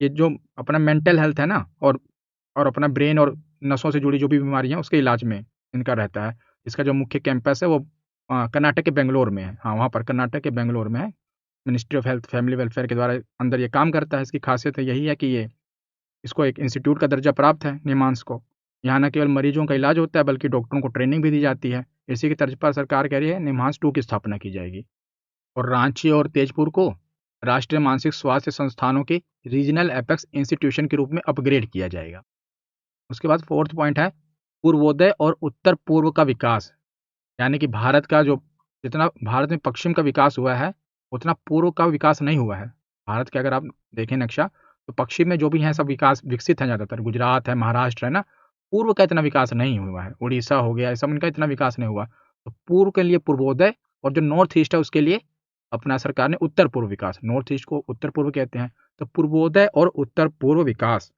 S1: ये जो अपना मेंटल हेल्थ है ना, और अपना ब्रेन और नसों से जुड़ी जो भी बीमारियां हैं उसके इलाज में इनका रहता है। इसका जो मुख्य कैंपस है वो कर्नाटक के बेंगलोर में है। हाँ, वहाँ पर कर्नाटक के बेंगलोर में है। Ministry of health family welfare के द्वारा अंदर ये काम करता है। इसकी खासियत यही है कि ये, इसको एक इंस्टीट्यूट का दर्जा प्राप्त है निमांस को। यहाँ न केवल मरीजों का इलाज होता है, बल्कि डॉक्टरों को ट्रेनिंग भी दी जाती है। इसी की तर्ज पर सरकार कह रही है निमांस 2 की स्थापना की जाएगी। और रांची और तेजपुर को राष्ट्रीय मानसिक स्वास्थ्य संस्थानों के रीजनल एपेक्स इंस्टीट्यूशन के रूप में अपग्रेड किया जाएगा। उसके बाद फोर्थ पॉइंट है पूर्वोदय और उत्तर पूर्व का विकास, यानी कि भारत का जो, जितना भारत में पश्चिम का विकास हुआ है, उतना पूर्व का विकास नहीं हुआ है। भारत के अगर आप देखें नक्शा, तो पश्चिम में जो भी हैं सब विकास विकसित हैं ज़्यादातर, गुजरात है, महाराष्ट्र है ना, पूर्व का इतना विकास नहीं हुआ है। उड़ीसा हो गया, ये सब इनका इतना विकास नहीं हुआ। तो पूर्व के लिए पूर्वोदय, और जो नॉर्थ ईस्ट है उसके लिए अपना सरकार ने उत्तर पूर्व विकास, नॉर्थ ईस्ट को उत्तर पूर्व कहते हैं। तो पूर्वोदय और उत्तर पूर्व विकास,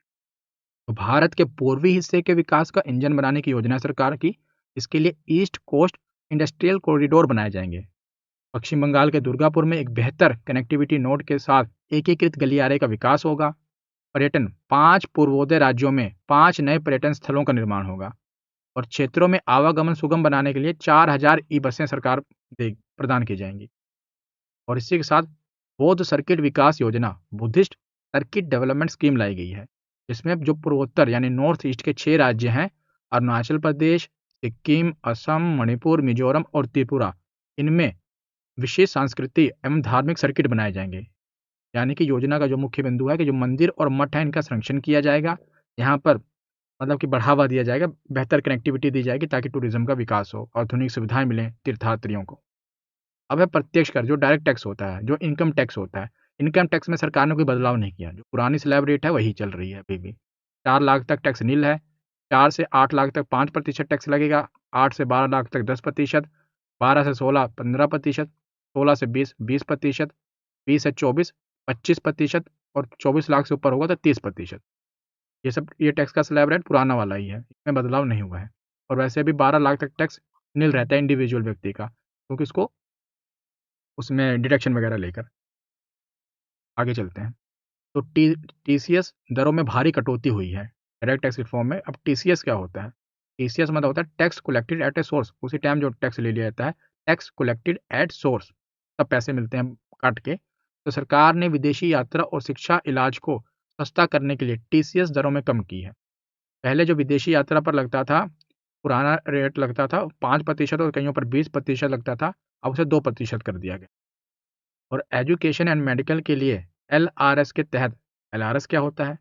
S1: तो भारत के पूर्वी हिस्से के विकास का इंजन बनाने की योजना है सरकार की। इसके लिए ईस्ट कोस्ट इंडस्ट्रियल कॉरिडोर बनाए जाएंगे। पश्चिम बंगाल के दुर्गापुर में एक बेहतर कनेक्टिविटी नोड के साथ एकीकृत गलियारे का विकास होगा। पर्यटन, 5 पूर्वोदय राज्यों में 5 नए पर्यटन स्थलों का निर्माण होगा। और क्षेत्रों में आवागमन सुगम बनाने के लिए 4000 ई बसें सरकार प्रदान की जाएंगी। और इसी के साथ बौद्ध सर्किट विकास योजना, बुद्धिस्ट सर्किट डेवलपमेंट स्कीम लाई गई है। इसमें जो पूर्वोत्तर यानी नॉर्थ ईस्ट के 6 राज्य हैं, अरुणाचल प्रदेश, सिक्किम, असम, मणिपुर, मिजोरम और त्रिपुरा, इनमें विशेष सांस्कृतिक एवं धार्मिक सर्किट बनाए जाएंगे। यानी कि योजना का जो मुख्य बिंदु है कि जो मंदिर और मठ है इनका संरक्षण किया जाएगा। यहाँ पर मतलब कि बढ़ावा दिया जाएगा, बेहतर कनेक्टिविटी दी जाएगी ताकि टूरिज्म का विकास हो, आधुनिक सुविधाएं मिलें तीर्थयात्रियों को। अब है प्रत्यक्ष कर, जो डायरेक्ट टैक्स होता है, जो इनकम टैक्स होता है। इनकम टैक्स में सरकार ने कोई बदलाव नहीं किया, जो पुरानी स्लैब रेट है वही चल रही है अभी भी। 4 लाख तक टैक्स नील है, 4 से 8 लाख तक 5% टैक्स लगेगा, 8 से 12 लाख तक 10%, 12 से 16 15%, 16 से 20 20%, 20 से 24 25%, और 24 लाख से ऊपर होगा तो 30%। ये टैक्स का स्लैब रेट पुराना वाला ही है, इसमें बदलाव नहीं हुआ है। और वैसे भी 12 लाख तक टैक्स नील रहता है इंडिविजुअल व्यक्ति का, क्योंकि इसको उसमें डिडक्शन वगैरह लेकर। आगे चलते हैं। तो टीसीएस दरों में भारी कटौती हुई है डायरेक्ट टैक्स रिफॉर्म में। अब टीसीएस क्या होता है? टीसीएस मतलब होता है tax collected at a source, उसी टाइम जो टैक्स ले लिया जाता है, टैक्स कलेक्टेड एट सोर्स, तब पैसे मिलते हैं काट के। तो सरकार ने विदेशी यात्रा और शिक्षा इलाज को सस्ता करने के लिए टीसीएस दरों में कम की है। पहले जो विदेशी यात्रा पर लगता था, पुराना रेट लगता था 5% और कईयों पर 20% लगता था, अब उसे 2% कर दिया गया। और एजुकेशन एंड मेडिकल के लिए एलआरएस के तहत, एलआरएस क्या होता है?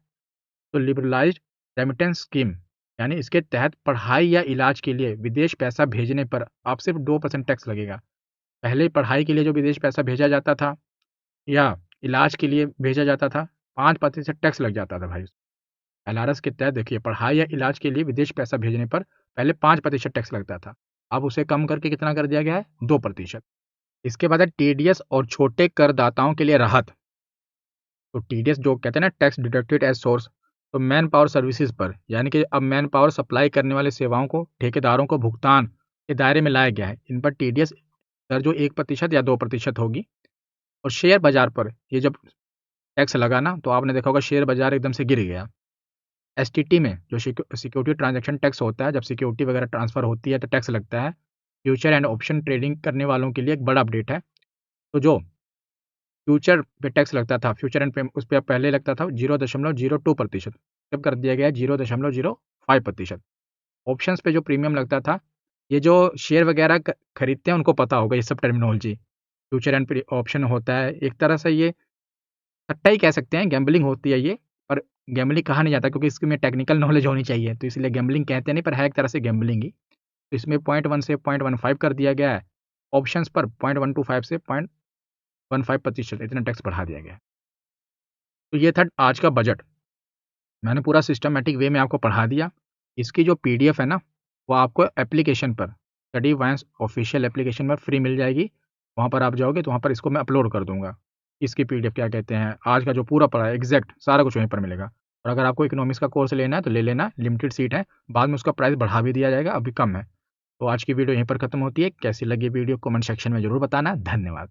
S1: तो लिबरलाइज्ड रेमिटेंस स्कीम, यानी इसके तहत पढ़ाई या इलाज के लिए विदेश पैसा भेजने पर अब सिर्फ 2% टैक्स लगेगा। पहले पढ़ाई के लिए जो विदेश पैसा भेजा जाता था या इलाज के लिए भेजा जाता था, 5% टैक्स लग जाता था भाई। एलआरएस के तहत देखिए, पढ़ाई या इलाज के लिए विदेश पैसा भेजने पर पहले 5% टैक्स लगता था, अब उसे कम करके कितना कर दिया गया है? 2%। इसके बाद है टीडीएस और छोटे करदाताओं के लिए राहत। तो टीडीएस जो कहते हैं ना, टैक्स डिडक्टेड एज सोर्स, तो मैन पावर सर्विसेज पर, यानी कि अब मैन पावर सप्लाई करने वाले सेवाओं को ठेकेदारों को भुगतान के दायरे में लाया गया है। इन पर टीडीएस दर जो 1% या 2% होगी। और शेयर बाजार पर ये जब टैक्स लगा ना, तो आपने देखा होगा शेयर बाजार एकदम से गिर गया। एसटीटी में जो सिक्योरिटी ट्रांजैक्शन टैक्स होता है, जब सिक्योरिटी वगैरह ट्रांसफर होती है तो टैक्स लगता है। फ्यूचर एंड ऑप्शन ट्रेडिंग करने वालों के लिए एक बड़ा अपडेट है। तो जो फ्यूचर पे टैक्स लगता था, फ्यूचर एंड उस पर पहले लगता था 0.02%, जब कर दिया गया 0.05%। ऑप्शंस पे जो प्रीमियम लगता था, ये जो शेयर वगैरह खरीदते हैं उनको पता होगा ये सब टर्मिनोलॉजी। फ्यूचर एंड ऑप्शन होता है, एक तरह से ये सट्टा ही कह सकते हैं, गैम्बलिंग होती है ये। पर गैम्बलिंग कहा नहीं जाता क्योंकि इसमें टेक्निकल नॉलेज होनी चाहिए, तो इसलिए गैम्बलिंग कहते नहीं, पर है एक तरह से गैम्बलिंग ही। तो इसमें 0.1 से 0.15 कर दिया गया है, ऑप्शंस पर 0.125 से 0.15% इतना टैक्स बढ़ा दिया गया है। तो ये था आज का बजट, मैंने पूरा सिस्टमेटिक वे में आपको पढ़ा दिया। इसकी जो पीडीएफ है ना, वो आपको एप्लीकेशन पर, स्टडी वाइंस ऑफिशियल एप्लीकेशन पर फ्री मिल जाएगी। वहाँ पर आप जाओगे तो वहाँ पर इसको मैं अपलोड कर दूंगा। इसकी पीडीएफ क्या कहते हैं, आज का जो पूरा पढ़ा है एग्जैक्ट सारा कुछ वहीं पर मिलेगा। और अगर आपको इकोनॉमिक्स का कोर्स लेना है तो ले लेना, लिमिटेड सीट है, बाद में उसका प्राइस बढ़ा भी दिया जाएगा, अभी कम है। तो आज की वीडियो यहीं पर खत्म होती है। कैसी लगी वीडियो कमेंट सेक्शन में जरूर बताना। धन्यवाद।